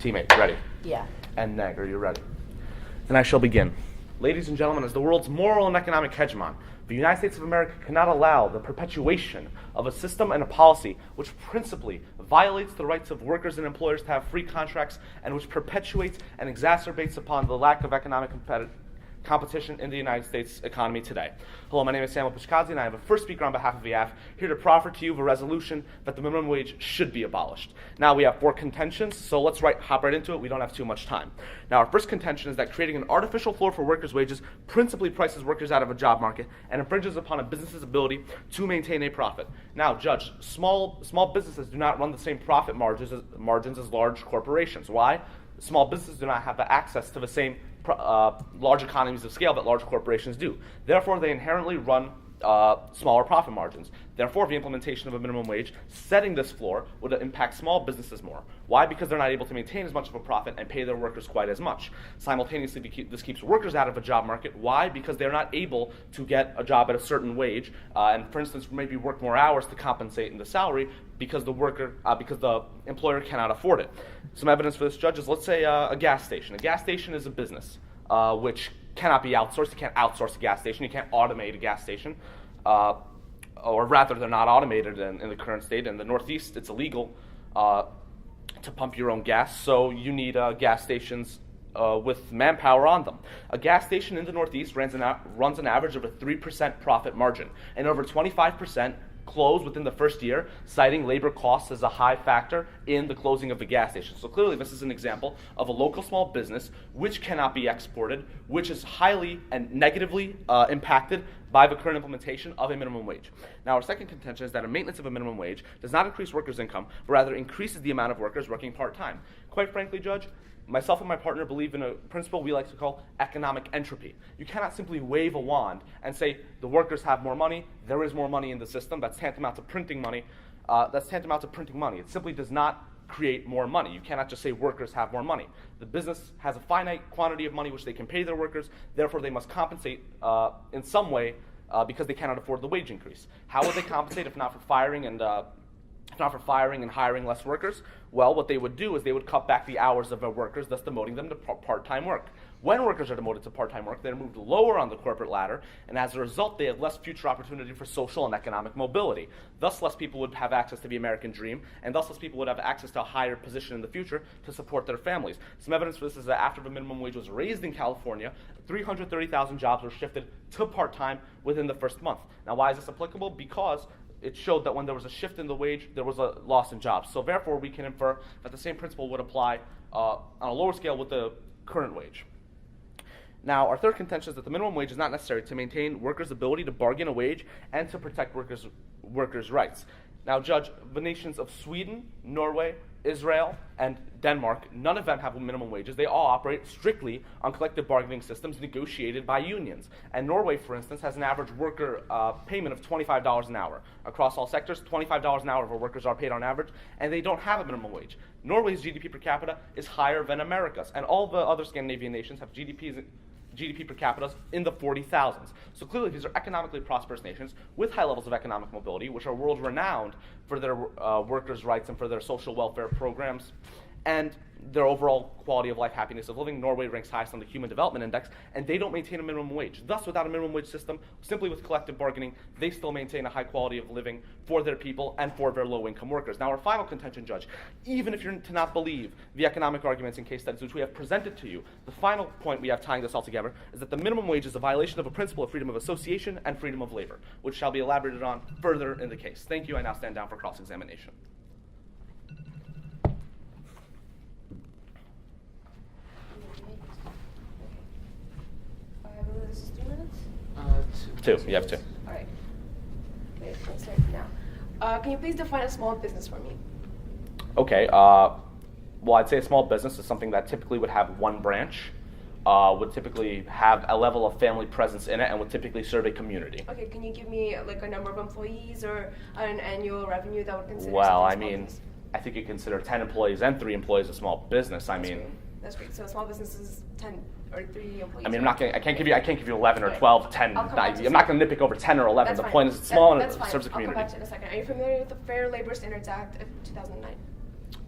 Teammate, ready? Yeah. And Neg, are you ready? Then I shall begin. Ladies and gentlemen, as the world's moral and economic hegemon, the United States of America cannot allow the perpetuation of a system and a policy which principally violates the rights of workers and employers to have free contracts and which perpetuates and exacerbates upon the lack of economic competition in the United States economy today. Hello, my name is Samuel Pishkazi, and I have a first speaker on behalf of VF here to proffer to you the resolution that the minimum wage should be abolished. Now, we have 4 contentions, so let's hop right into it. We don't have too much time. Now, our first contention is that creating an artificial floor for workers' wages principally prices workers out of a job market and infringes upon a business's ability to maintain a profit. Now, Judge, small businesses do not run the same profit margins as large corporations. Why? Small businesses do not have the access to the same large economies of scale that large corporations do. Therefore, they inherently run smaller profit margins. Therefore, the implementation of a minimum wage, setting this floor, would impact small businesses more. Why? Because they're not able to maintain as much of a profit and pay their workers quite as much. Simultaneously, this keeps workers out of a job market. Why? Because they're not able to get a job at a certain wage, and for instance, maybe work more hours to compensate in the salary because the employer cannot afford it. Some evidence for this, Judge, is let's say a gas station. A gas station is a business which cannot be outsourced. You can't outsource a gas station. You can't automate a gas station. Or rather, they're not automated in the current state. In the Northeast, it's illegal to pump your own gas, so you need gas stations with manpower on them. A gas station in the Northeast runs an average of a 3% profit margin, and over 25% close within the first year, citing labor costs as a high factor in the closing of the gas station. So clearly this is an example of a local small business which cannot be exported, which is highly and negatively impacted by the current implementation of a minimum wage. Now, our second contention is that a maintenance of a minimum wage does not increase workers' income, but rather increases the amount of workers working part-time. Quite frankly, Judge, myself and my partner believe in a principle we like to call economic entropy. You cannot simply wave a wand and say the workers have more money, there is more money in the system. That's tantamount to printing money. It simply does not create more money. You cannot just say workers have more money. The business has a finite quantity of money which they can pay their workers, therefore they must compensate in some way because they cannot afford the wage increase. How would they compensate if not for firing and hiring less workers? Well, what they would do is they would cut back the hours of their workers, thus demoting them to part-time work. When workers are demoted to part-time work, they're moved lower on the corporate ladder, and as a result, they have less future opportunity for social and economic mobility. Thus, less people would have access to the American dream, and thus less people would have access to a higher position in the future to support their families. Some evidence for this is that after the minimum wage was raised in California, 330,000 jobs were shifted to part-time within the first month. Now, why is this applicable? Because it showed that when there was a shift in the wage, there was a loss in jobs. So therefore, we can infer that the same principle would apply on a lower scale with the current wage. Now, our third contention is that the minimum wage is not necessary to maintain workers' ability to bargain a wage and to protect workers' rights. Now, Judge, the nations of Sweden, Norway, Israel, and Denmark, none of them have minimum wages. They all operate strictly on collective bargaining systems negotiated by unions. And Norway, for instance, has an average worker payment of $25 an hour. Across all sectors, $25 an hour for workers are paid on average, and they don't have a minimum wage. Norway's GDP per capita is higher than America's, and all the other Scandinavian nations have GDP per capita in the 40,000s. So clearly these are economically prosperous nations with high levels of economic mobility, which are world-renowned for their workers' rights and for their social welfare programs and their overall quality of life, happiness of living. Norway ranks highest on the Human Development Index, and they don't maintain a minimum wage. Thus, without a minimum wage system, simply with collective bargaining, they still maintain a high quality of living for their people and for their low-income workers. Now, our final contention, Judge, even if you're to not believe the economic arguments and case studies which we have presented to you, the final point we have tying this all together is that the minimum wage is a violation of a principle of freedom of association and freedom of labor, which shall be elaborated on further in the case. Thank you. I now stand down for cross-examination. This is 2 minutes? Two. You have two. All right. Wait, let's start now. Can you please define a small business for me? Okay. Well, I'd say a small business is something that typically would have one branch, would typically have a level of family presence in it, and would typically serve a community. Okay, can you give me like a number of employees or an annual revenue that would consider? Well, I mean, I think you consider 10 employees and 3 employees a small business. That's great. So a small business is 10 or 3 employees. I mean, I can't give you 11 or 12, 10. I'm not going to nitpick over 10 or 11. That's the fine. point is it's small and it fine. serves a community. I'll come back to it in a second. Are you familiar with the Fair Labor Standards Act of 2009?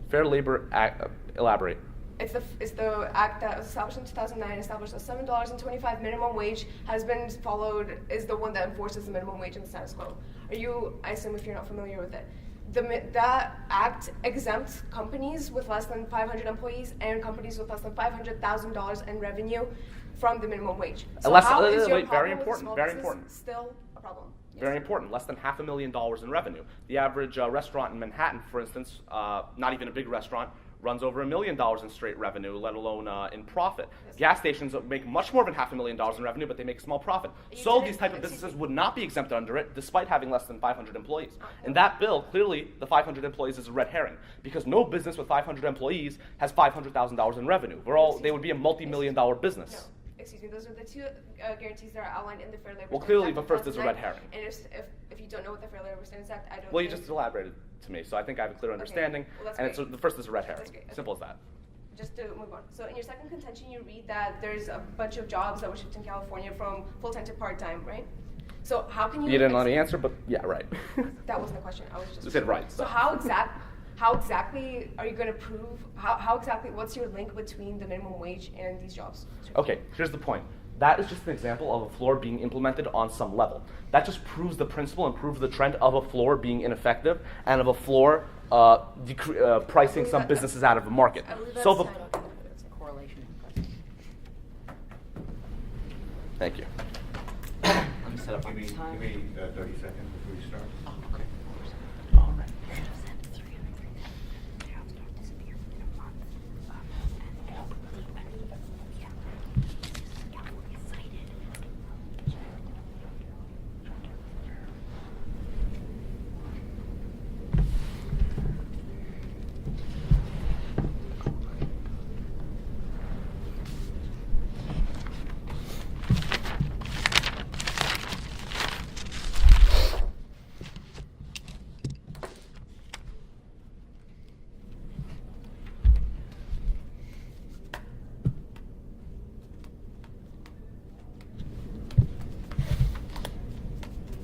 Fair Labor Act, elaborate. It's the act that was established in 2009, established as $7.25 minimum wage, has been followed, is the one that enforces the minimum wage in the status quo. I assume if you're not familiar with it. That act exempts companies with less than 500 employees and companies with less than $500,000 in revenue from the minimum wage. So how is your very problem with important, small very business important. still a problem? Yes. Very important, less than $500,000 in revenue. The average restaurant in Manhattan, for instance, not even a big restaurant, runs over $1 million in straight revenue, let alone in profit. Yes. Gas stations make much more than $500,000 in revenue, but they make small profit. So these type of businesses would not be exempted under it, despite having less than 500 employees. In that bill, clearly, the 500 employees is a red herring, because no business with 500 employees has $500,000 in revenue. They would be a multi-million-dollar business. No. Excuse me, those are the two guarantees that are outlined in the Fair Labor Well, Standards clearly, Act but of first is a 2009. red herring. And if you don't know what the Fair Labor Standards Act, I don't Well, you think- just elaborated to me, so I think I have a clear understanding. Well, that's and great. the first is a red herring. That's great. Okay. Simple as that. Just to move on. So in your second contention, you read that there's a bunch of jobs that were shipped in California from full-time to part-time, right? So how can you... You didn't let me answer, but yeah, right. That wasn't the question. I was just... You said right. So how exactly are you going to prove, how exactly, what's your link between the minimum wage and these jobs? Okay, here's the point. That is just an example of a floor being implemented on some level. That just proves the principle and proves the trend of a floor being ineffective and of a floor pricing some businesses out of the market. I believe that's So, It's a correlation. thank you. Let me set up Give me, time. 30 seconds before you start. Oh, okay. All right.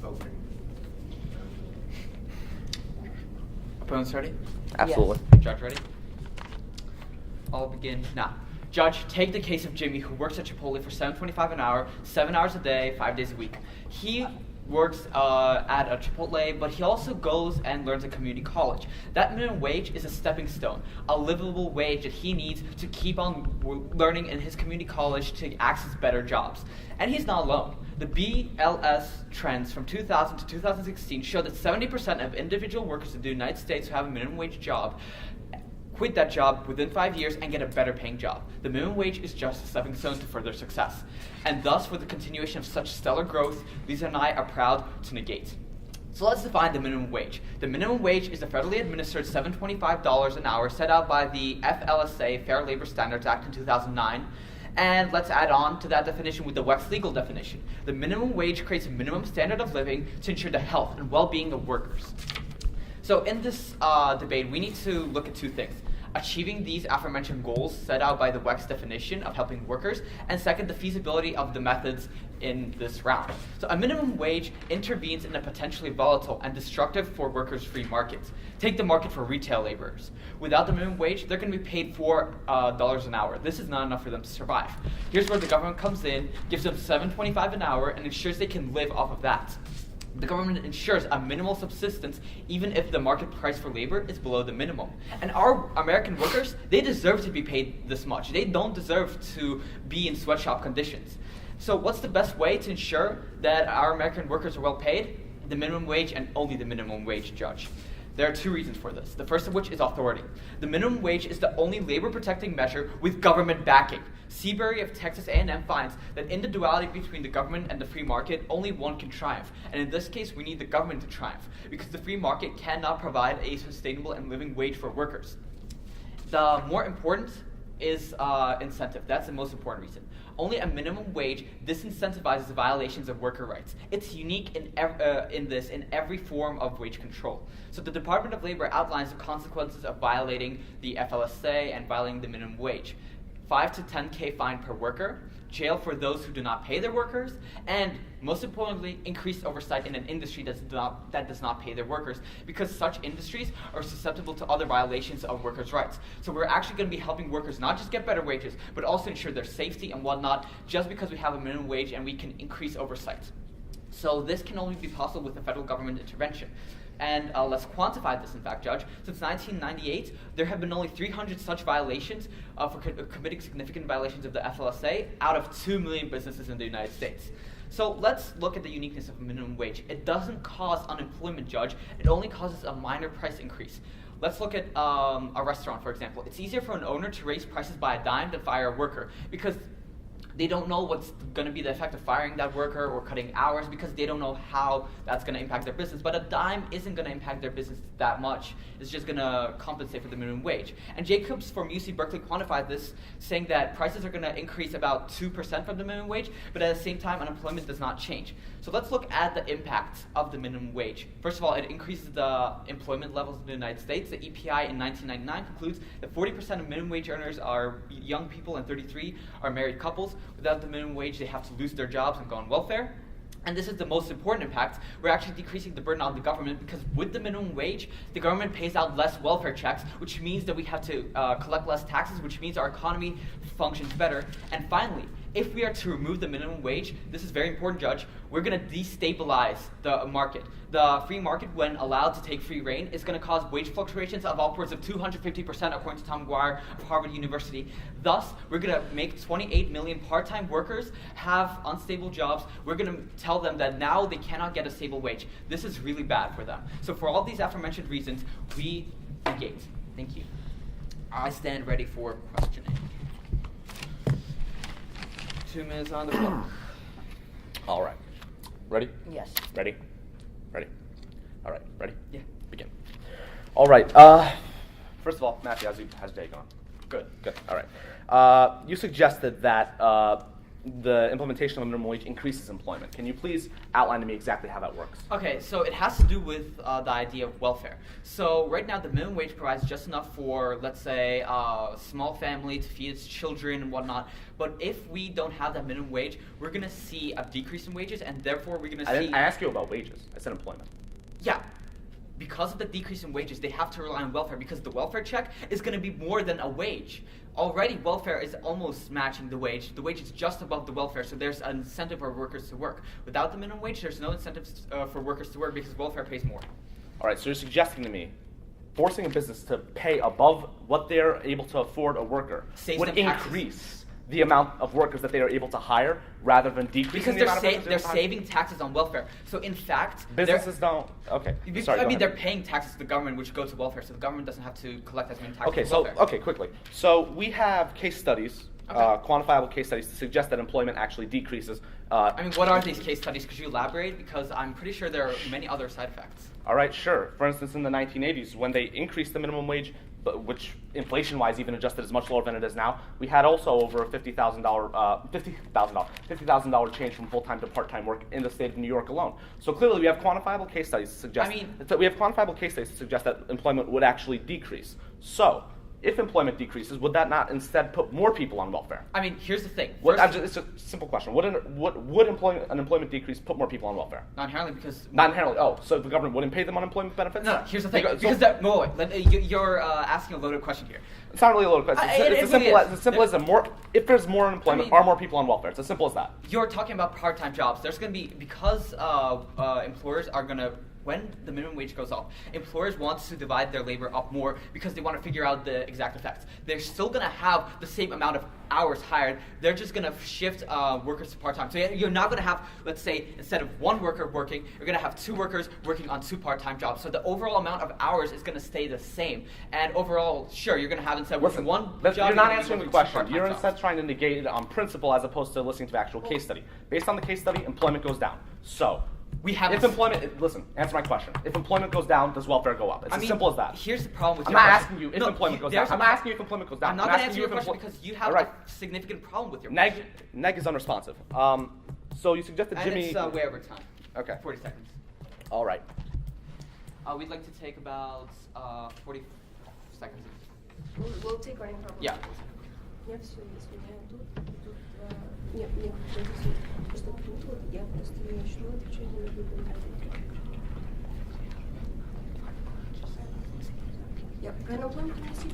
Okay. Opponents ready? Absolutely. Judge ready? I'll begin now. Judge, take the case of Jimmy, who works at Chipotle for $7.25 an hour, 7 hours a day, 5 days a week. He works at a Chipotle, but he also goes and learns at community college. That minimum wage is a stepping stone, a livable wage that he needs to keep on learning in his community college to access better jobs. And he's not alone. The BLS trends from 2000 to 2016 show that 70% of individual workers in the United States who have a minimum wage job quit that job within 5 years and get a better paying job. The minimum wage is just a stepping stone to further success. And thus, for the continuation of such stellar growth, Lisa and I are proud to negate. So let's define the minimum wage. The minimum wage is the federally administered $7.25 an hour set out by the FLSA, Fair Labor Standards Act in 2009. And let's add on to that definition with the WEC's legal definition. The minimum wage creates a minimum standard of living to ensure the health and well-being of workers. So in this debate, we need to look at two things. Achieving these aforementioned goals set out by the WEC's definition of helping workers, and second, the feasibility of the methods in this round. So a minimum wage intervenes in a potentially volatile and destructive for workers' free markets. Take the market for retail laborers. Without the minimum wage, they're going to be paid $4 an hour. This is not enough for them to survive. Here's where the government comes in, gives them $7.25 an hour, and ensures they can live off of that. The government ensures a minimal subsistence even if the market price for labor is below the minimum. And our American workers, they deserve to be paid this much. They don't deserve to be in sweatshop conditions. So what's the best way to ensure that our American workers are well paid? The minimum wage and only the minimum wage, Judge. There are two reasons for this. The first of which is authority. The minimum wage is the only labor-protecting measure with government backing. Seabury of Texas A&M finds that in the duality between the government and the free market, only one can triumph. And in this case, we need the government to triumph, because the free market cannot provide a sustainable and living wage for workers. The more important is incentive. That's the most important reason. Only a minimum wage disincentivizes violations of worker rights. It's unique in every form of wage control. So the Department of Labor outlines the consequences of violating the FLSA and violating the minimum wage. 5 to 10K fine per worker, jail for those who do not pay their workers, and most importantly, increased oversight in an industry that does not pay their workers, because such industries are susceptible to other violations of workers' rights. So we're actually going to be helping workers not just get better wages, but also ensure their safety and whatnot, just because we have a minimum wage and we can increase oversight. So this can only be possible with the federal government intervention. And let's quantify this, in fact, Judge. Since 1998, there have been only 300 such violations for committing significant violations of the FLSA out of 2 million businesses in the United States. So let's look at the uniqueness of a minimum wage. It doesn't cause unemployment, Judge. It only causes a minor price increase. Let's look at a restaurant, for example. It's easier for an owner to raise prices by a dime than fire a worker, because they don't know what's going to be the effect of firing that worker or cutting hours, because they don't know how that's going to impact their business. But a dime isn't going to impact their business that much. It's just going to compensate for the minimum wage. And Jacobs from UC Berkeley quantified this, saying that prices are going to increase about 2% from the minimum wage, but at the same time, unemployment does not change. So let's look at the impact of the minimum wage. First of all, it increases the employment levels in the United States. The EPI in 1999 concludes that 40% of minimum wage earners are young people and 33% are married couples. Without the minimum wage, they have to lose their jobs and go on welfare. And this is the most important impact. We're actually decreasing the burden on the government, because with the minimum wage, the government pays out less welfare checks, which means that we have to collect less taxes, which means our economy functions better. And finally, if we are to remove the minimum wage, this is very important, Judge, we're going to destabilize the market. The free market, when allowed to take free reign, is going to cause wage fluctuations of upwards of 250%, according to Tom McGuire of Harvard University. Thus, we're going to make 28 million part-time workers have unstable jobs. We're going to tell them that now they cannot get a stable wage. This is really bad for them. So for all these aforementioned reasons, we negate. Thank you. I stand ready for questioning. 2 minutes on the clock. All right. Ready? Yes. Ready? Ready. All right. Ready? Yeah. Begin. All right. First of all, Matthew, how's your day going? Good. Good. All right. You suggested that the implementation of minimum wage increases employment. Can you please outline to me exactly how that works? Okay, so it has to do with the idea of welfare. So right now, the minimum wage provides just enough for, let's say, a small family to feed its children and whatnot. But if we don't have that minimum wage, we're going to see a decrease in wages, and therefore we're going to see... I asked you about wages. I said employment. Yeah. Because of the decrease in wages, they have to rely on welfare, because the welfare check is going to be more than a wage. Already, welfare is almost matching the wage. The wage is just above the welfare, so there's an incentive for workers to work. Without the minimum wage, there's no incentives for workers to work, because welfare pays more. All right, so you're suggesting to me forcing a business to pay above what they're able to afford a worker Saves would them taxes. Increase the amount of workers that they are able to hire, rather than decreasing Because the amount of workers they're saving taxes on welfare. So in fact, businesses don't. Okay, sorry. I go mean, ahead. they're paying taxes to the government, which go to welfare, so the government doesn't have to collect as many taxes. Okay, on so welfare. quickly. So we have case studies, Okay. quantifiable case studies, to suggest that employment actually decreases. I mean, what are these case studies? Could you elaborate? Because I'm pretty sure there are many other side effects. All right, sure. For instance, in the 1980s, when they increased the minimum wage, which inflation-wise even adjusted is much lower than it is now, we had also over a $50,000 change from full-time to part-time work in the state of New York alone. So clearly, we have quantifiable case studies to suggest that employment would actually decrease. So, if employment decreases, would that not instead put more people on welfare? I mean, here's the thing. It's a simple question. Would an employment decrease put more people on welfare? Not inherently, because... Not inherently. Oh, so the government wouldn't pay them unemployment benefits? No, here's the thing. You're asking a loaded question here. It's not really a loaded question. It's as simple as if there's more unemployment, are more people on welfare? It's as simple as that. You're talking about part-time jobs. There's going to be, because employers are going to, when the minimum wage goes up, employers want to divide their labor up more, because they want to figure out the exact effects. They're still going to have the same amount of hours hired. They're just going to shift workers to part-time. So you're not going to have, let's say, instead of one worker working, you're going to have 2 workers working on 2 part-time jobs. So the overall amount of hours is going to stay the same. And overall, sure, you're going to have, instead of working one job... You're not answering the question. You're jobs. instead trying to negate it on principle as opposed to listening to the actual case study. Based on the case study, employment goes down. So... listen, answer my question. If employment goes down, does welfare go up? It's as simple as that. Here's the problem with I'm your not question. asking you if employment goes down. I'm asking you if employment goes down. I'm not going to answer your question because you have a significant problem with your question. Neg is unresponsive. So you suggested Jimmy... And it's way over time. Okay. 40 seconds. All right. We'd like to take about 40 seconds. We'll take running from. Yeah. меня все изменяю тут, и тут нет, мне как-то просто вот я просто не начну отвечать на любые комментарии. Я пока на план принеси,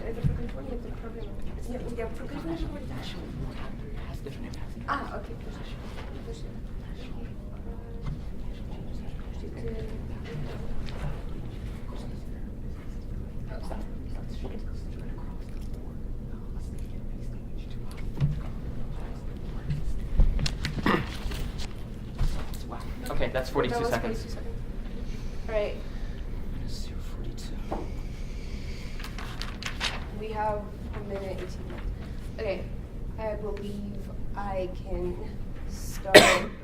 это про Калифорнию, это проблема. Нет, я про Калифорнию говорю дальше. Окей, подожди. Okay, that's 42 That was seconds. 42 seconds. All right. 42. We have a minute, 18 minutes. Okay, I believe I can start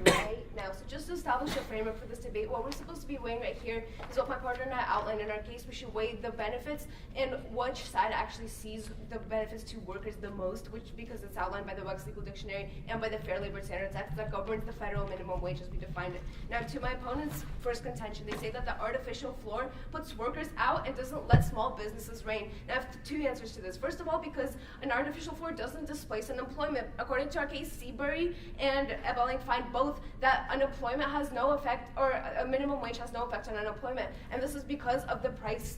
right now. So just to establish a framework for this debate, what we're supposed to be weighing right here is what my partner and I outlined in our case. We should weigh the benefits and which side actually sees the benefits to workers the most, which because it's outlined by the Wex Legal Dictionary and by the Fair Labor Standards Act that governs the federal minimum wage as we defined it. Now, to my opponent's first contention, they say that the artificial floor puts workers out and doesn't let small businesses reign. Now, I have two answers to this. First of all, because an artificial floor doesn't displace unemployment. According to our case, Seabury and Ebeling find both that unemployment has no effect, or a minimum wage has no effect on unemployment. And this is because of the price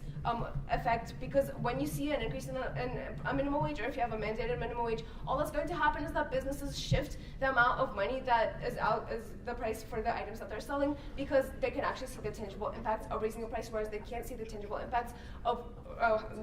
effect, because when you see an increase in a minimum wage, or if you have a mandated minimum wage, all that's going to happen is that businesses shift the amount of money that is out as the price for the items that they're selling, because they can actually see the tangible impacts of raising the price, whereas they can't see the tangible impacts of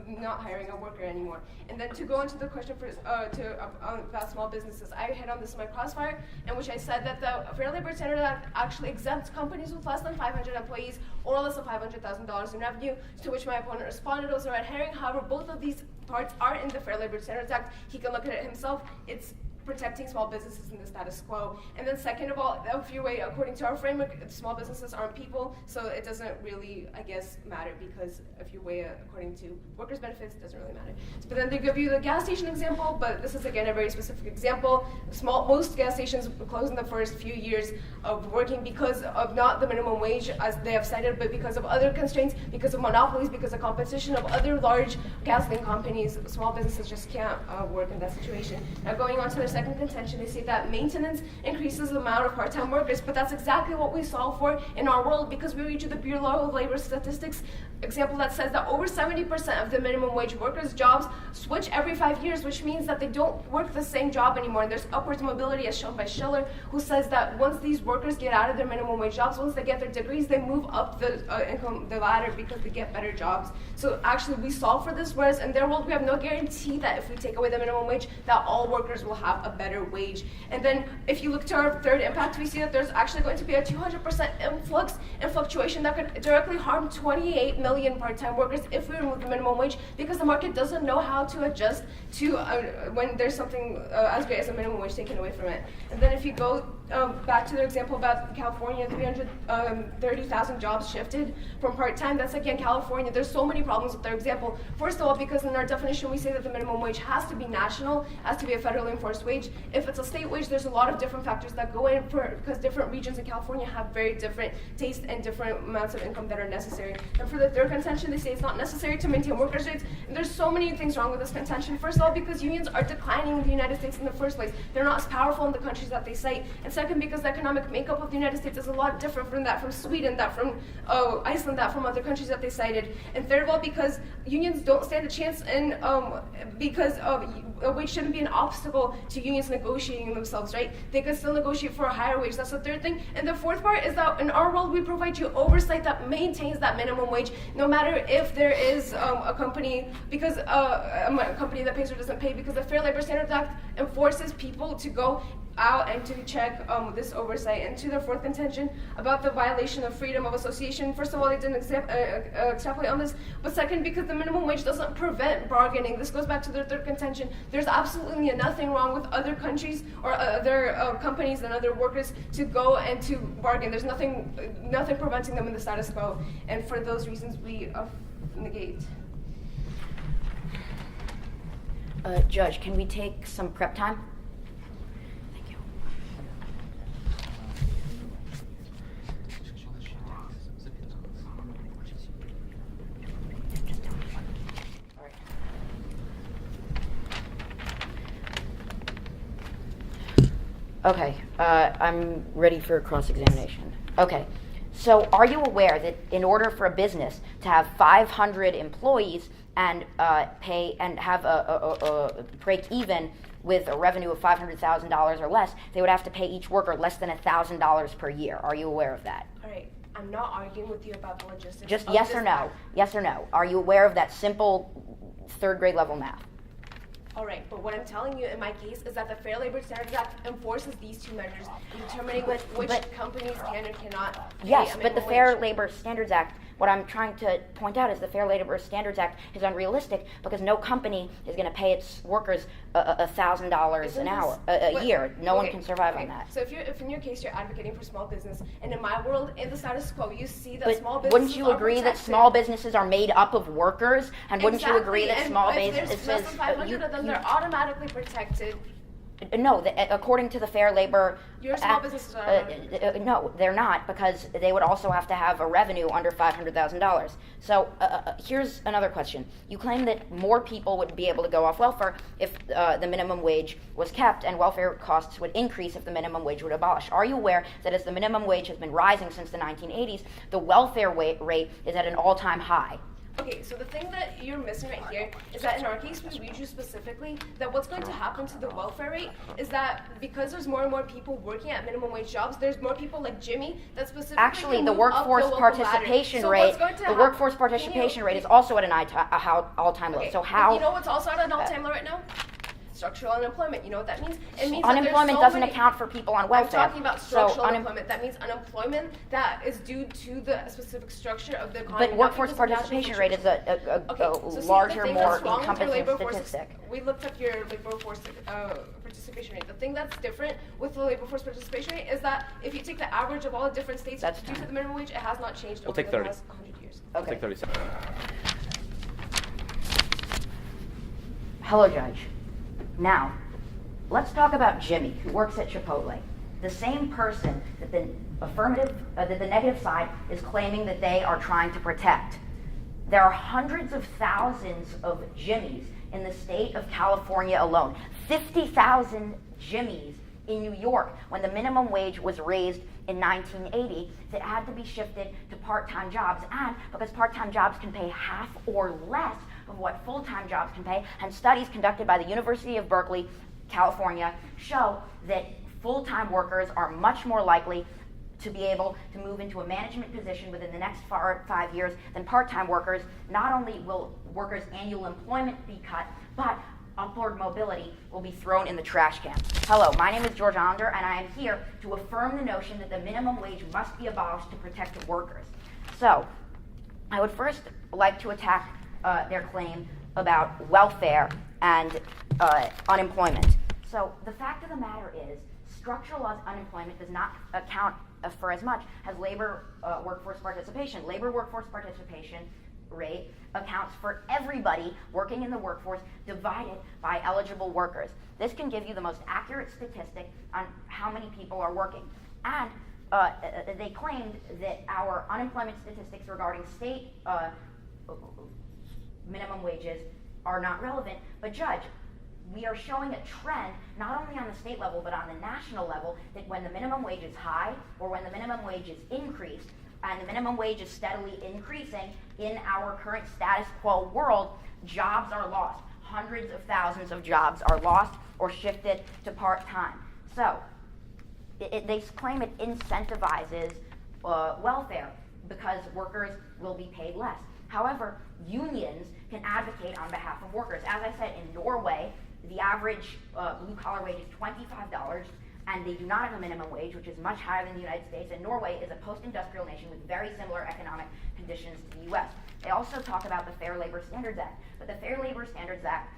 not hiring a worker anymore. And then to go into the question for about small businesses, I hit on this in my crossfire, in which I said that the Fair Labor Standards Act actually exempts companies with less than 500 employees or less than $500,000 in revenue, to which my opponent responded was a red herring. However, both of these parts are in the Fair Labor Standards Act. He can look at it himself. It's protecting small businesses in the status quo. And then second of all, if you weigh according to our framework, small businesses aren't people, so it doesn't really, I guess, matter, because if you weigh it according to workers' benefits, it doesn't really matter. But then they give you the gas station example, but this is again a very specific example. Most gas stations close in the first few years of working because of not the minimum wage as they have cited, but because of other constraints, because of monopolies, because of competition of other large gasoline companies. Small businesses just can't work in that situation. Now going on to their second contention, they say that maintenance increases the amount of part-time workers, but that's exactly what we solve for in our world, because we reach the Bureau of Labor Statistics example that says that over 70% of the minimum wage workers' jobs switch every 5 years, which means that they don't work the same job anymore. And there's upwards mobility, as shown by Schiller, who says that once these workers get out of their minimum wage jobs, once they get their degrees, they move up the income, the ladder, because they get better jobs. So actually, we solve for this, whereas in their world, we have no guarantee that if we take away the minimum wage, that all workers will have a better wage. And then if you look to our third impact, we see that there's actually going to be a 200% influx and fluctuation that could directly harm 28 million part-time workers if we remove the minimum wage, because the market doesn't know how to adjust to when there's something as great as a minimum wage taken away from it. And then if you go back to the example about California, 330,000 jobs shifted from part-time. That's again California. There's so many problems with their example. First of all, because in our definition we say that the minimum wage has to be national, has to be a federally enforced wage. If it's a state wage, there's a lot of different factors that go in, because different regions in California have very different tastes and different amounts of income that are necessary. And for the third contention, they say it's not necessary to maintain workers' rates. And there's so many things wrong with this contention. First of all, because unions are declining in the United States in the first place. They're not as powerful in the countries that they cite. And second, because the economic makeup of the United States is a lot different from that from Sweden, that from Iceland, that from other countries that they cited. And third of all, because unions don't stand a chance, and because a wage shouldn't be an obstacle to unions negotiating themselves, right? They could still negotiate for a higher wage. That's the third thing. And the fourth part is that in our world, we provide you oversight that maintains that minimum wage, no matter if there is a company, because a company that pays or doesn't pay, because the Fair Labor Standards Act enforces people to go out and to check this oversight. And to their fourth contention about the violation of freedom of association, first of all, they didn't extrapolate on this, but second, because the minimum wage doesn't prevent bargaining. This goes back to their third contention. There's absolutely nothing wrong with other countries or other companies and other workers to go and to bargain. There's nothing preventing them in the status quo. And for those reasons, we negate. Judge, can we take some prep time? Thank you. Okay, I'm ready for cross-examination. Okay, so are you aware that in order for a business to have 500 employees and pay and have a break even with a revenue of $500,000 or less, they would have to pay each worker less than $1,000 per year? Are you aware of that? All right, I'm not arguing with you about the logistics. Just of yes this or no. act. Yes or no. Are you aware of that simple third grade level math? All right, but what I'm telling you in my case is that the Fair Labor Standards Act enforces these two measures in determining which companies can or cannot pay Yes, a but the minimum Fair wage. Labor Standards Act, what I'm trying to point out is the Fair Labor Standards Act is unrealistic because no company is going to pay its workers $1,000 Isn't an this- hour, a what- year. No one okay, can survive okay. on that. So if in your case you're advocating for small business, and in my world, in the status quo, you see that But small businesses wouldn't you are agree that protected. small businesses are made up of workers? And wouldn't you agree Exactly, that and small if there's businesses... less than 500 of them, they're automatically protected. No, according to the Fair Labor Your small Act, businesses are automatically no, they're not, because they would also have to have a revenue under $500,000. So here's another question. You claim that more people would be able to go off welfare if the minimum wage was kept, and welfare costs would increase if the minimum wage would abolish. Are you aware that as the minimum wage has been rising since the 1980s, the welfare rate is at an all-time high? Okay, so the thing that you're missing right here is that in our case, we read you specifically that what's going to happen to the welfare rate is that because there's more and more people working at minimum wage jobs, there's more people like Jimmy that specifically Actually, can the move up workforce local ladder. participation So rate, what's going to the hap- workforce can participation you- rate is also at an all-time low. Okay, So but how? you know what's also at an all-time low right now? Structural unemployment. You know what that means? It means that there's Unemployment so doesn't many- account for people on I'm welfare. talking about So structural unemployment. That means unemployment that is due to the specific structure of the economy. But not workforce because of natural participation rate is features. a Okay, so see, the larger, thing more that's wrong with your encompassing labor force- statistic. We looked up your labor force participation rate. The thing that's different with the labor force participation rate is that if you take the average of all the different states That's due to fine. the minimum wage, it has not changed We'll over take the 30. last 100 years. I'll take 30 seconds. Hello, Judge. Now, let's talk about Jimmy, who works at Chipotle. The same person that that the negative side is claiming that they are trying to protect. There are hundreds of thousands of Jimmys in the state of California alone. 50,000 Jimmys in New York when the minimum wage was raised in 1980 that had to be shifted to part-time jobs. And because part-time jobs can pay half or less of what full-time jobs can pay, and studies conducted by the University of Berkeley, California, show that full-time workers are much more likely to be able to move into a management position within the next 5 years than part-time workers. Not only will workers' annual employment be cut, but upward mobility will be thrown in the trash can. Hello, my name is George Allender, and I am here to affirm the notion that the minimum wage must be abolished to protect workers. So, I would first like to attack their claim about welfare and unemployment. So, the fact of the matter is, structural unemployment does not account for as much as labor workforce participation. Labor workforce participation rate accounts for everybody working in the workforce divided by eligible workers. This can give you the most accurate statistic on how many people are working. And they claimed that our unemployment statistics regarding state minimum wages are not relevant. But Judge, we are showing a trend, not only on the state level, but on the national level, that when the minimum wage is high, or when the minimum wage is increased, and the minimum wage is steadily increasing in our current status quo world, jobs are lost. Hundreds of thousands of jobs are lost or shifted to part-time. So, they claim it incentivizes welfare because workers will be paid less. However, unions can advocate on behalf of workers. As I said, in Norway, the average blue-collar wage is $25, and they do not have a minimum wage, which is much higher than the United States, and Norway is a post-industrial nation with very similar economic conditions to the U.S. They also talk about the Fair Labor Standards Act, but the Fair Labor Standards Act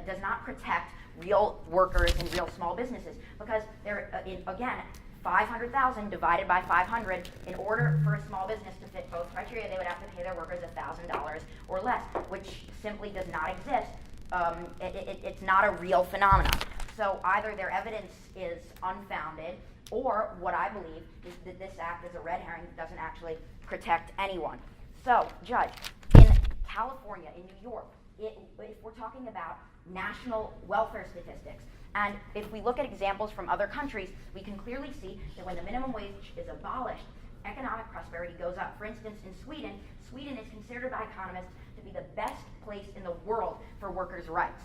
does not protect real workers and real small businesses, because they're, again, 500,000 divided by 500, in order for a small business to fit both criteria, they would have to pay their workers $1,000 or less, which simply does not exist. It's not a real phenomenon. So either their evidence is unfounded, or what I believe is that this act is a red herring that doesn't actually protect anyone. So, Judge, in California, in New York, if we're talking about national welfare statistics, And if we look at examples from other countries, we can clearly see that when the minimum wage is abolished, economic prosperity goes up. For instance, in Sweden, Sweden is considered by economists to be the best place in the world for workers' rights.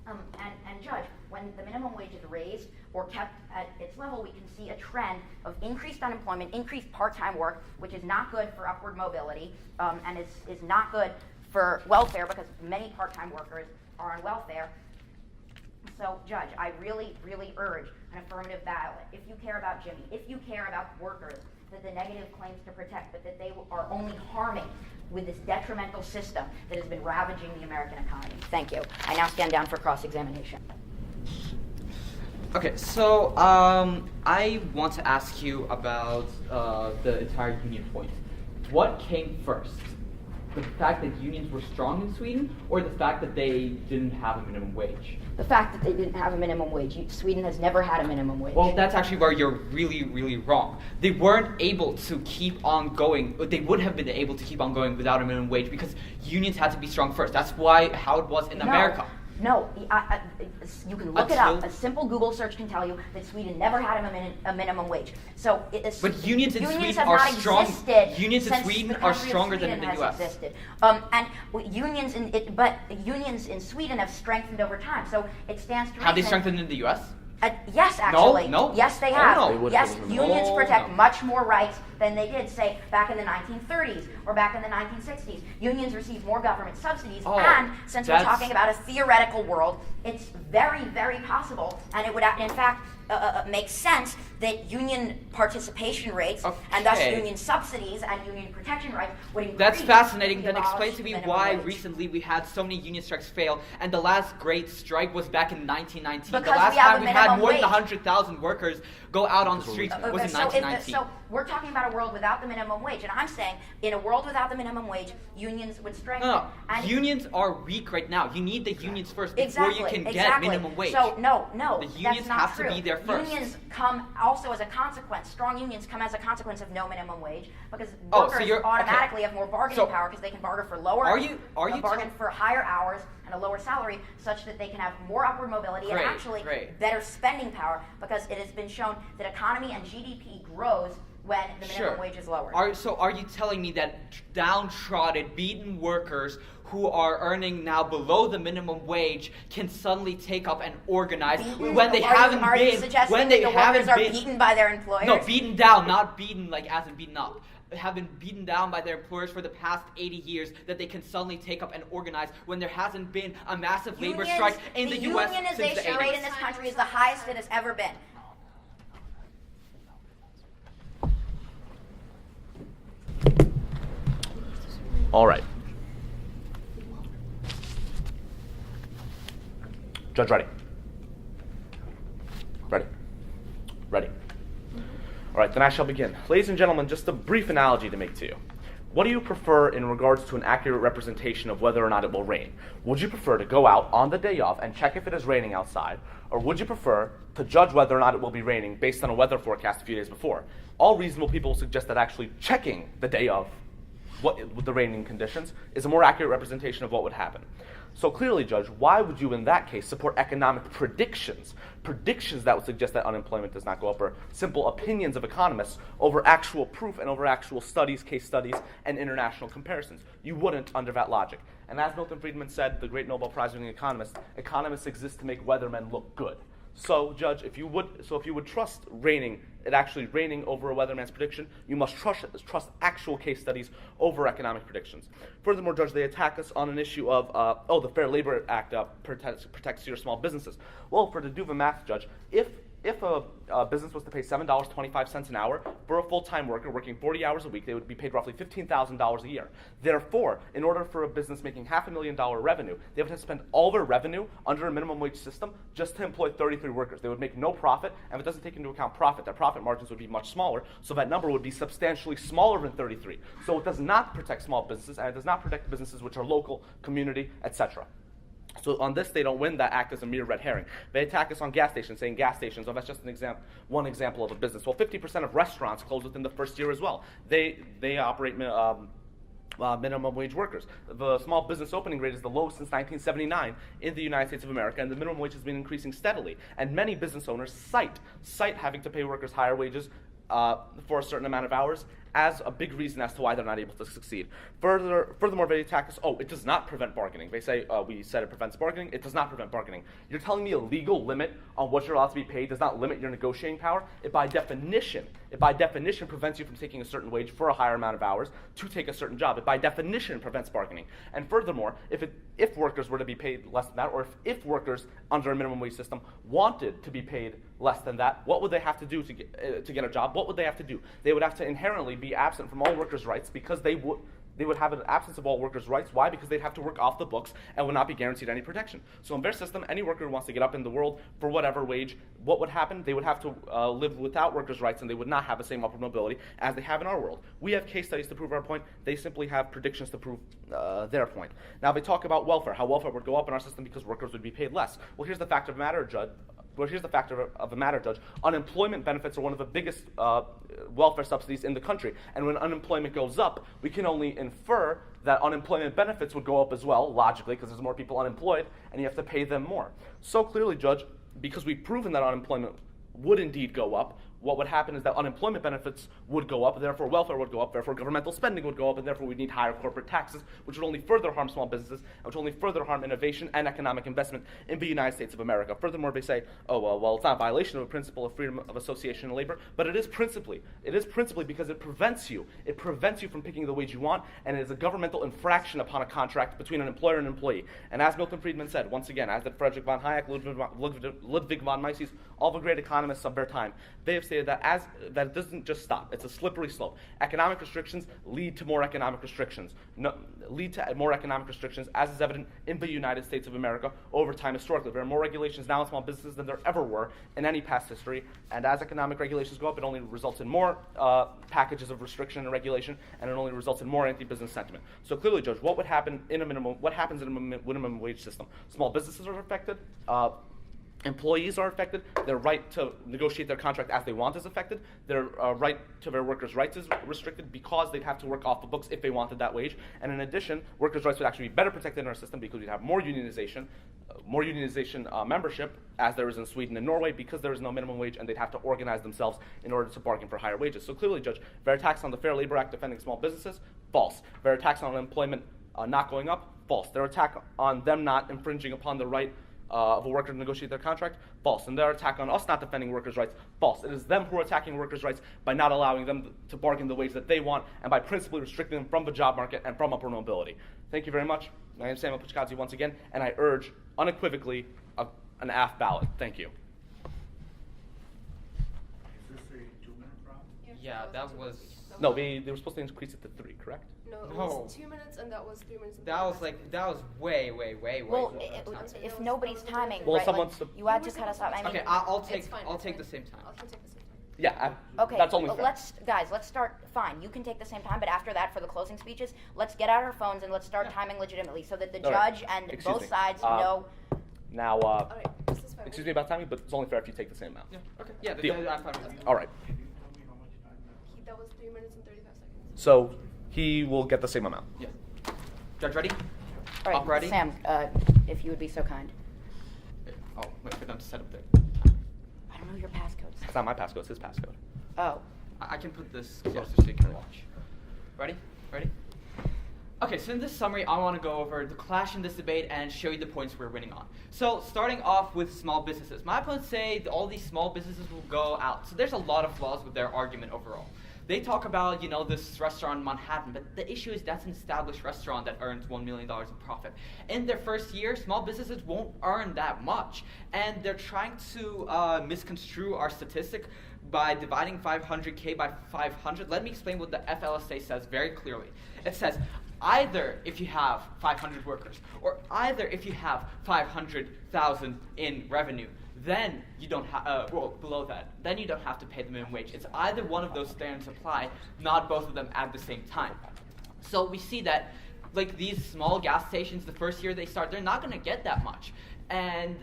And Judge, when the minimum wage is raised or kept at its level, we can see a trend of increased unemployment, increased part-time work, which is not good for upward mobility, and is not good for welfare because many part-time workers are on welfare. So, Judge, I really, really urge an affirmative ballot. If you care about Jimmy, if you care about workers that the negative claims to protect, but that they are only harming with this detrimental system that has been ravaging the American economy. Thank you. I now stand down for cross-examination. Okay, so I want to ask you about the entire union point. What came first? The fact that unions were strong in Sweden, or the fact that they didn't have a minimum wage? The fact that they didn't have a minimum wage. Sweden has never had a minimum wage. Well, that's actually where you're really, really wrong. They weren't able to keep on going. They would have been able to keep on going without a minimum wage because unions had to be strong first. That's how it was in America. No, you can look it up. A simple Google search can tell you that Sweden never had a minimum wage. So, but unions in Sweden have are not strong. Existed unions in since Sweden the are country of stronger than Sweden in the has U.S. Existed. But unions in Sweden have strengthened over time. So it stands to reason. Have they strengthened in the U.S.? Yes, actually. No. Yes, they Oh, have. no. Yes, unions Oh, protect no. much more rights than they did, say, back in the 1930s or back in the 1960s. Unions receive more government subsidies, and since we're talking about a theoretical world, it's very, very possible, and it would, in fact, make sense that union participation rates and thus union subsidies and union protection rights would increase. That's fascinating. Then abolish explain to me minimum why wage. recently we had so many union strikes fail, and the last great strike was back in 1919. Because the last we have time a we had minimum more than wage. 100,000 workers go out on the streets was in 1919. So we're talking about a world without the minimum wage, and I'm saying in a world without the minimum wage, unions would strengthen. No, And unions are weak right now. You need the unions first before you can get exactly. minimum wage. So no, The unions that's not have true. to be there first. Unions come also as a consequence. Strong unions come as a consequence of no minimum wage because Oh, so workers you're- automatically have more bargaining So- power because they can bargain for lower. Are you bargain for higher hours and a lower salary, such that they can have more upward mobility and actually better spending power because it has been shown that economy and GDP grows when the minimum wage is lower. Are you telling me that downtrodden, beaten workers who are earning now below the minimum wage can suddenly take up and organize when they haven't been? Are you suggesting when they that the haven't workers are been beaten by their employers? No, beaten down, not beaten like as in beaten up. Have been beaten down by their employers for the past 80 years that they can suddenly take up and organize when there hasn't been a massive labor strike in the U.S. since the 80s. The unionization rate in this country is the highest it has ever been. All right. Judge, ready? Ready? Ready. All right, then I shall begin. Ladies and gentlemen, just a brief analogy to make to you. What do you prefer in regards to an accurate representation of whether or not it will rain? Would you prefer to go out on the day of and check if it is raining outside, or would you prefer to judge whether or not it will be raining based on a weather forecast a few days before? All reasonable people suggest that actually checking the day of with the raining conditions is a more accurate representation of what would happen. So clearly, Judge, why would you in that case support economic predictions that would suggest that unemployment does not go up, or simple opinions of economists over actual proof and over actual studies, case studies, and international comparisons? You wouldn't under that logic. And as Milton Friedman said, the great Nobel Prize-winning economist, economists exist to make weathermen look good. So, Judge, if you would trust it actually raining over a weatherman's prediction, you must trust actual case studies over economic predictions. Furthermore, Judge, they attack us on an issue of, the Fair Labor Act protects your small businesses. Well, to do the math, Judge, if a business was to pay $7.25 an hour for a full-time worker working 40 hours a week, they would be paid roughly $15,000 a year. Therefore, in order for a business making $500,000 revenue, they would have to spend all their revenue under a minimum wage system just to employ 33 workers. They would make no profit, and if it doesn't take into account profit, their profit margins would be much smaller, so that number would be substantially smaller than 33. So it does not protect small businesses, and it does not protect businesses which are local, community, etc. So on this, they don't win. That act is a mere red herring. They attack us on gas stations, saying gas stations, that's just one example of a business. Well, 50% of restaurants close within the first year as well. They operate minimum wage workers. The small business opening rate is the lowest since 1979 in the United States of America, and the minimum wage has been increasing steadily. And many business owners cite having to pay workers higher wages for a certain amount of hours as a big reason as to why they're not able to succeed. Furthermore, they attack us, it does not prevent bargaining. They say, we said it prevents bargaining. It does not prevent bargaining. You're telling me a legal limit on what you're allowed to be paid does not limit your negotiating power? It by definition prevents you from taking a certain wage for a higher amount of hours to take a certain job. It by definition prevents bargaining. And furthermore, if workers were to be paid less than that, or if workers under a minimum wage system wanted to be paid less than that, what would they have to do to get a job? What would they have to do? They would have to inherently be absent from all workers' rights because they would have an absence of all workers' rights. Why? Because they'd have to work off the books and would not be guaranteed any protection. So in their system, any worker who wants to get up in the world for whatever wage, what would happen? They would have to live without workers' rights, and they would not have the same upward mobility as they have in our world. We have case studies to prove our point. They simply have predictions to prove their point. Now they talk about welfare, how welfare would go up in our system because workers would be paid less. Well, here's the fact of the matter, Judge. Unemployment benefits are one of the biggest welfare subsidies in the country. And when unemployment goes up, we can only infer that unemployment benefits would go up as well, logically, because there's more people unemployed, and you have to pay them more. So clearly, Judge, because we've proven that unemployment would indeed go up, what would happen is that unemployment benefits would go up, therefore welfare would go up, therefore governmental spending would go up, and therefore we'd need higher corporate taxes, which would only further harm small businesses, and which would only further harm innovation and economic investment in the United States of America. Furthermore, they say, well, it's not a violation of a principle of freedom of association and labor, but it is principally because it prevents you from picking the wage you want, and it is a governmental infraction upon a contract between an employer and an employee. And as Milton Friedman said, once again, as did Friedrich von Hayek, Ludwig von Mises, all the great economists of their time, they have stated that it doesn't just stop. It's a slippery slope. Economic restrictions lead to more economic restrictions. As is evident in the United States of America over time historically. There are more regulations now in small businesses than there ever were in any past history. And as economic regulations go up, it only results in more packages of restriction and regulation, and it only results in more anti-business sentiment. So clearly, Judge, what happens in a minimum wage system? Small businesses are affected. Employees are affected. Their right to negotiate their contract as they want is affected. Their right to their workers' rights is restricted because they'd have to work off the books if they wanted that wage. And in addition, workers' rights would actually be better protected in our system because we'd have more unionization membership, as there is in Sweden and Norway, because there is no minimum wage, and they'd have to organize themselves in order to bargain for higher wages. So clearly, Judge, their attacks on the Fair Labor Act defending small businesses, false. Their attacks on unemployment not going up, false. Their attack on them not infringing upon the right of a worker to negotiate their contract, false. And their attack on us not defending workers' rights, false. It is them who are attacking workers' rights by not allowing them to bargain the wage that they want, and by principally restricting them from the job market and from upward mobility. Thank you very much. I am Samuel Puchkadze once again, and I urge unequivocally an AF ballot. Thank you. Is this a 2-minute round? Yeah, that was. No, they were supposed to increase it to 3, correct? No, it No. was 2 minutes, and that was 3 minutes. And That was 35 seconds. that was way Well, more time. if nobody's timing, Well, right, someone's like, the- you had to cut us off. I mean, Okay, I'll It's take fine, I'll it's take the fine. same time. I can take the same time. Yeah, okay, that's only fair. let's start. Fine, you can take the same time, but after that, for the closing speeches, let's get out our phones and let's start timing legitimately, so that the All right. judge and Excuse both me. sides know. Now, All right, this is fine. excuse me about timing, but it's only fair if you take the same amount. Yeah. Okay. Yeah. Deal. I'm fine with that. All right. Can you tell me how much time left? That was 3 minutes and 35 seconds. So he will get the same amount. Yeah. Judge, ready? All Up, ready? Sam, if you would be so kind. Oh, wait for them to set up there. I don't know your passcodes. It's not my passcode, it's his passcode. Oh, I can put this closer so you can watch. Ready? Ready? Okay, so in this summary, I want to go over the clash in this debate and show you the points we're winning on. So, starting off with small businesses. My opponents say that all these small businesses will go out. So there's a lot of flaws with their argument overall. They talk about, this restaurant in Manhattan, but the issue is that's an established restaurant that earns $1 million in profit. In their first year, small businesses won't earn that much. And they're trying to misconstrue our statistic by dividing 500K by 500. Let me explain what the FLSA says very clearly. It says, either if you have 500 workers, or either if you have 500,000 in revenue, then you don't have, below that, then you don't have to pay the minimum wage. It's either one of those standards apply, not both of them at the same time. So we see that Like these small gas stations, the first year they start, they're not going to get that much. And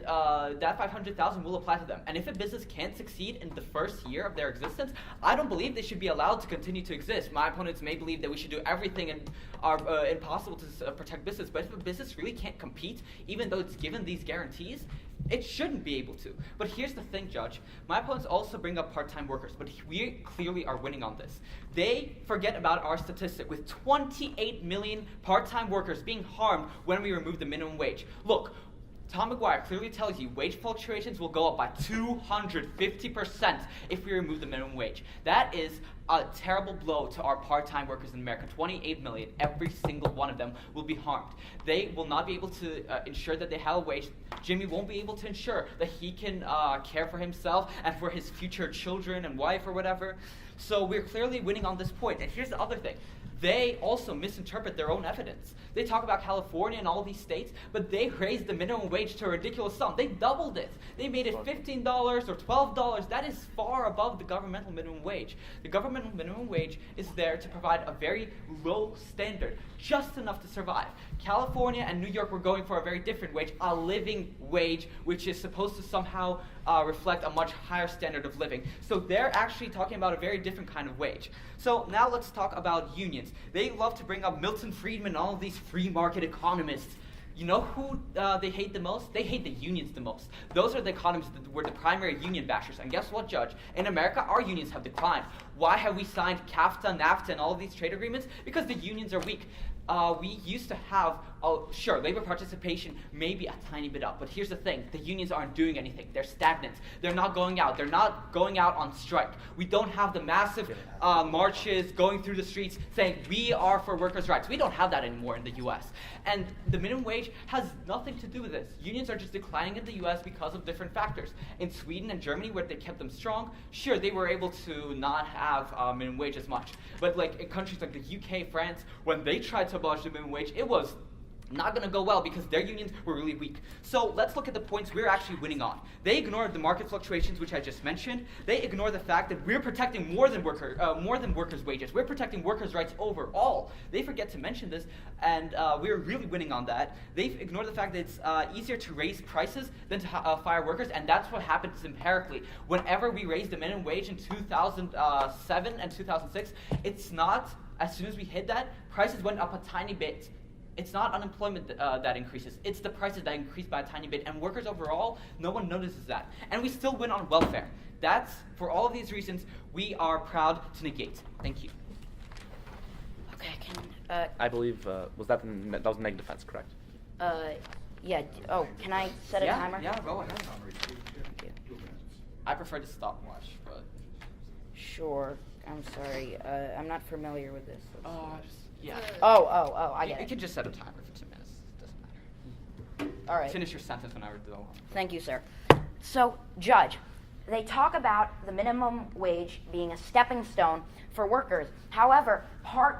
that 500,000 will apply to them. And if a business can't succeed in the first year of their existence, I don't believe they should be allowed to continue to exist. My opponents may believe that we should do everything impossible to protect business, but if a business really can't compete, even though it's given these guarantees, it shouldn't be able to. But here's the thing, Judge. My opponents also bring up part-time workers, but we clearly are winning on this. They forget about our statistic with 28 million part-time workers being harmed when we remove the minimum wage. Look, Tom McGuire clearly tells you wage fluctuations will go up by 250% if we remove the minimum wage. That is a terrible blow to our part-time workers in America. 28 million, every single one of them will be harmed. They will not be able to ensure that they have a wage. Jimmy won't be able to ensure that he can care for himself and for his future children and wife or whatever. So we're clearly winning on this point. And here's the other thing. They also misinterpret their own evidence. They talk about California and all these states, but they raised the minimum wage to a ridiculous sum. They doubled it. They made it $15 or $12. That is far above the governmental minimum wage. The governmental minimum wage is there to provide a very low standard, just enough to survive. California and New York were going for a very different wage, a living wage, which is supposed to somehow reflect a much higher standard of living. So they're actually talking about a very different kind of wage. So now let's talk about unions. They love to bring up Milton Friedman and all of these free market economists. You know who they hate the most? They hate the unions the most. Those are the economists that were the primary union bashers. And guess what, Judge? In America, our unions have declined. Why have we signed CAFTA, NAFTA, and all of these trade agreements? Because the unions are weak. We used to have, sure, labor participation maybe a tiny bit up, but here's the thing, the unions aren't doing anything. They're stagnant. They're not going out. They're not going out on strike. We don't have the massive marches going through the streets saying, we are for workers' rights. We don't have that anymore in the U.S. And the minimum wage has nothing to do with this. Unions are just declining in the U.S. because of different factors. In Sweden and Germany, where they kept them strong, sure, they were able to not have minimum wage as much. But like in countries like the UK, France, when they tried to abolish the minimum wage, it was not going to go well because their unions were really weak. So let's look at the points we're actually winning on. They ignore the market fluctuations, which I just mentioned. They ignore the fact that we're protecting more than workers' wages. We're protecting workers' rights overall. They forget to mention this, and we're really winning on that. They ignore the fact that it's easier to raise prices than to fire workers, and that's what happens empirically. Whenever we raised the minimum wage in 2007 and 2006, it's not, as soon as we hit that, prices went up a tiny bit. It's not unemployment that increases. It's the prices that increase by a tiny bit. And workers overall, no one notices that. And we still win on welfare. That's, for all of these reasons, we are proud to negate. Thank you. Okay, I believe, that was negative defense, correct? yeah, can I set a timer? Yeah, go ahead. Thank you. I prefer to stopwatch, but... Sure, I'm sorry, I'm not familiar with this. Yeah. I get You it. can just set a timer for 2 minutes. Doesn't matter. All right. Finish your sentence whenever you go on. Thank you, sir. So, Judge, they talk about the minimum wage being a stepping stone for workers. However,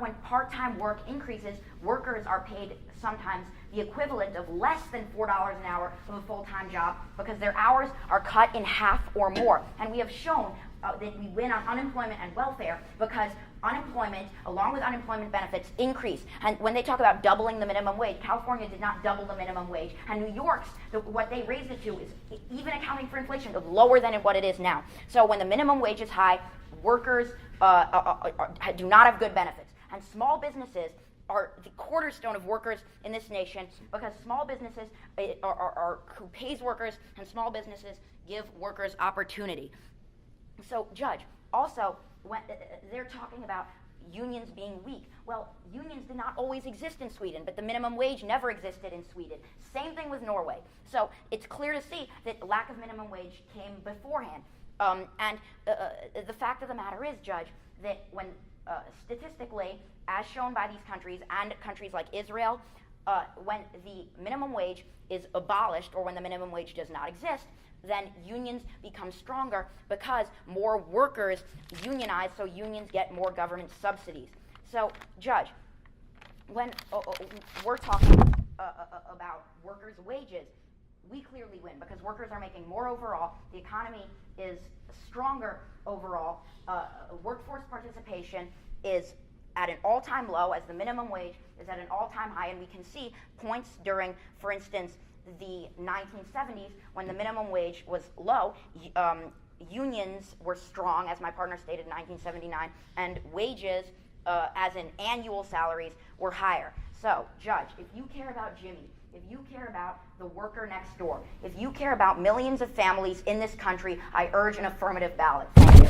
when part-time work increases, workers are paid sometimes the equivalent of less than $4 an hour of a full-time job because their hours are cut in half or more. And we have shown that we win on unemployment and welfare because unemployment, along with unemployment benefits, increase. And when they talk about doubling the minimum wage, California did not double the minimum wage. And New York's, what they raised it to is, even accounting for inflation, of lower than what it is now. So when the minimum wage is high, workers do not have good benefits. And small businesses are the cornerstone of workers in this nation because small businesses are who pays workers, and small businesses give workers opportunity. So, Judge, also, when they're talking about unions being weak. Well, unions did not always exist in Sweden, but the minimum wage never existed in Sweden. Same thing with Norway. So it's clear to see that lack of minimum wage came beforehand. And the fact of the matter is, Judge, that when statistically, as shown by these countries and countries like Israel, when the minimum wage is abolished or when the minimum wage does not exist, then unions become stronger because more workers unionize, so unions get more government subsidies. So, Judge, when we're talking about workers' wages, we clearly win because workers are making more overall, the economy is stronger overall, workforce participation is at an all-time low, as the minimum wage is at an all-time high, and we can see points during, for instance, the 1970s when the minimum wage was low. Unions were strong, as my partner stated, in 1979, and wages, as in annual salaries, were higher. So, Judge, if you care about Jimmy, if you care about the worker next door, if you care about millions of families in this country, I urge an affirmative ballot. Thank you.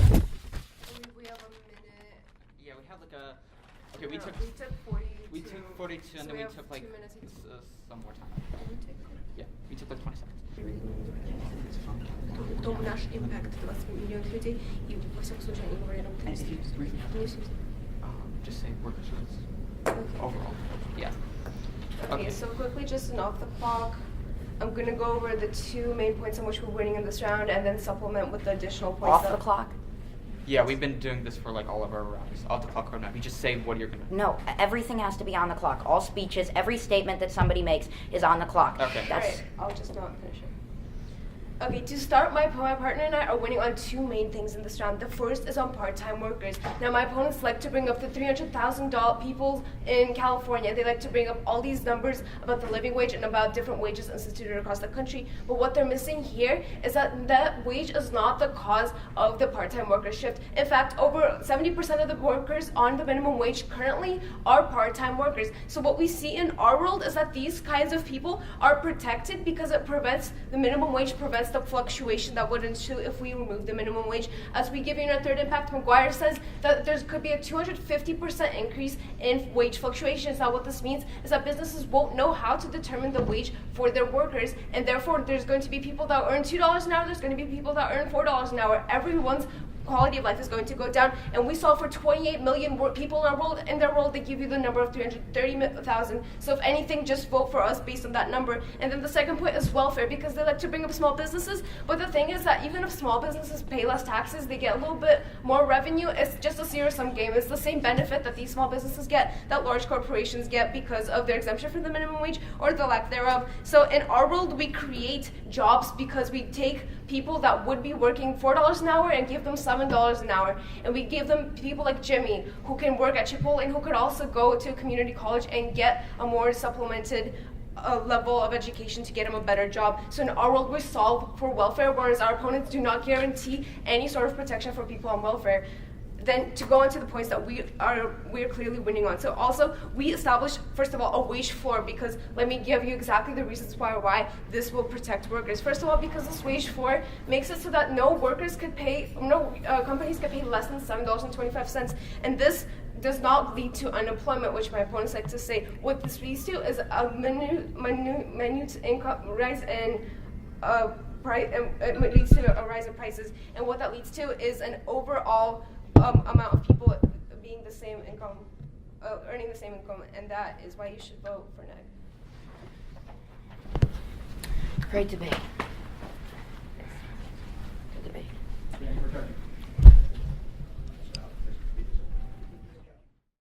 We have a minute. Yeah, we have like a. Okay, we No, took. we took 42. We took 42, So and then we we have took like 2 minutes each. some more time. We take- Yeah, we took like 20 seconds. To nasz impact 20 milionów ludzi i po prostu słuchaj, nie mówię nam Just say workers' rights overall. Yeah. Okay, so quickly, just an off the clock. I'm gonna go over the 2 main points on which we're winning in this round, and then supplement with the additional points. Off the clock? Yeah, we've been doing this for like all of our rounds. Off the clock or not. You just say what you're gonna. No, everything has to be on the clock. All speeches, every statement that somebody makes is on the clock. Okay. Alright, I'll just not finish it. Okay, to start, my partner and I are winning on 2 main things in this round. The first is on part-time workers. Now, my opponents like to bring up the 300,000 people in California. They like to bring up all these numbers about the living wage and about different wages instituted across the country. But what they're missing here is that wage is not the cause of the part-time worker shift. In fact, over 70% of the workers on the minimum wage currently are part-time workers. So what we see in our world is that these kinds of people are protected because it prevents, the minimum wage prevents the fluctuation that would ensue if we remove the minimum wage. As we give you in our third impact, McGuire says that there could be a 250% increase in wage fluctuations. Now what this means is that businesses won't know how to determine the wage for their workers, and therefore there's going to be people that earn $2 an hour, there's going to be people that earn $4 an hour. Everyone's quality of life is going to go down, and we saw for 28 million people in our world, they give you the number of 330,000. So if anything, just vote for us based on that number. And then the second point is welfare, because they like to bring up small businesses, but the thing is that even if small businesses pay less taxes, they get a little bit more revenue. It's just a zero-sum game. It's the same benefit that these small businesses get that large corporations get because of their exemption from the minimum wage or the lack thereof. So in our world, we create jobs because we take people that would be working $4 an hour and give them $7 an hour, and we give them people like Jimmy who can work at Chipotle and who could also go to a community college and get a more supplemented level of education to get him a better job. So in our world, we solve for welfare, whereas our opponents do not guarantee any sort of protection for people on welfare. Then to go on to the points that we are clearly winning on. So also, we established, first of all, a wage floor, because let me give you exactly the reasons why this will protect workers. First of all, because this wage floor makes it so that no companies could pay less than $7.25, and this does not lead to unemployment, which my opponents like to say. What this leads to is a minute income rise in it leads to a rise in prices, and what that leads to is an overall amount of people being the same income, earning the same income, and that is why you should vote for neg. Great debate. Good debate. Yeah, we're done.